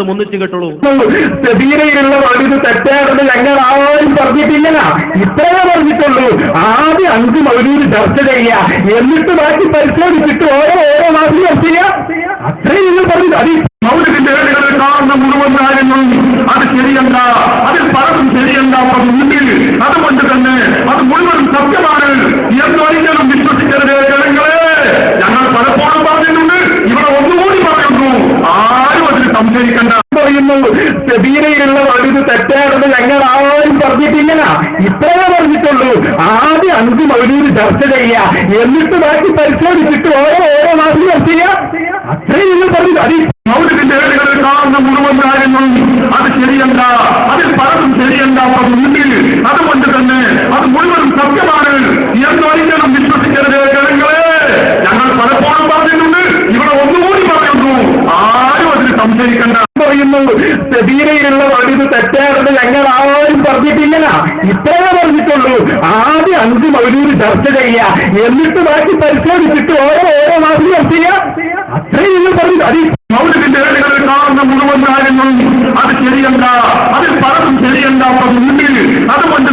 ഒന്നിച്ചു കേട്ടോളൂ. സെബീരയിലുള്ള വലുത് തെറ്റാണെന്ന് ഞങ്ങൾ ആരും പറഞ്ഞിട്ടില്ല. ഇത്രയേ പറഞ്ഞിട്ടുള്ളൂ. ആദ്യം 5 മൗലൂദ് ചർച്ച ചെയ്യുക, എന്നിട്ട് ബാക്കി പരിശോധിച്ചിട്ട് ഓരോ മാസം ചർച്ച ചെയ്യുക. അത്രയും നിങ്ങൾ പറഞ്ഞു. അത് മൗലികന്റെ ഏടുകളിൽ കാണുന്ന മുഴുവൻ കാര്യങ്ങളും അത് ശരിയല്ല, അതിൽ പലതും ശരിയല്ല മുന്നിൽ. അതുകൊണ്ട് തന്നെ അത് മുഴുവൻ സത്യമാണ് എന്നൊരിക്കലും വിശ്വസിക്കരുത് ജനങ്ങളെ. ഞങ്ങൾ പലപ്പോഴും പറഞ്ഞിട്ടുണ്ട്, ഇവിടെ ഒന്നുകൂടി പറയുന്നു, ആരും അതിന് സംശയിക്കണ്ട. പറയുന്നു സെബീരയിലുള്ള വലുത് തെറ്റാണെന്ന് ഞങ്ങൾ ആരും പറഞ്ഞിട്ടില്ല. ഇത്രയേ പറഞ്ഞിട്ടുള്ളൂ. ആദ്യം 5 മൗലൂദ് ചർച്ച ചെയ്യുക, എന്നിട്ട് ബാക്കി പരിശോധിച്ചിട്ട് ഓരോ മാസം ചർച്ച ചെയ്യുക. അത്രയും നിങ്ങൾ പറഞ്ഞു. അത് മൗലികന്റെ ഏടുകളിൽ കാണുന്ന മുഴുവൻ കാര്യങ്ങളും അത് ശരിയല്ല, അതിൽ പലതും ശരിയല്ല മുന്നിൽ. അതുകൊണ്ട് തന്നെ അത് മുഴുവൻ സത്യമാണ് എന്നൊരിക്കലും വിശ്വസിക്കരുത് ജനങ്ങളെ. ഞങ്ങൾ പലപ്പോഴും പറഞ്ഞിട്ടുണ്ട്, ഇവിടെ ഒന്നുകൂടി പറയുന്നു, ആരും അതിന് സംശയിക്കണ്ട. പറയുന്നു സെബീരയിലുള്ള വലുത് തെറ്റാണെന്ന് ഞങ്ങൾ ആരും പറഞ്ഞിട്ടില്ല. ഇത്രയേ പറഞ്ഞിട്ടുള്ളൂ. ആദ്യം 5 മൗലൂദ് ചർച്ച ചെയ്യുക, എന്നിട്ട് ബാക്കി പരിശോധിച്ചിട്ട് ഓരോ മാസം ചർച്ച ചെയ്യുക. അത്രയും നിങ്ങൾ പറഞ്ഞു. അത് മൗലികന്റെ ഏടുകളിൽ കാണുന്ന മുഴുവൻ കാര്യങ്ങളും അത് ശരിയല്ല, അതിൽ പലതും ശരിയല്ല മുന്നിൽ. അതുകൊണ്ട്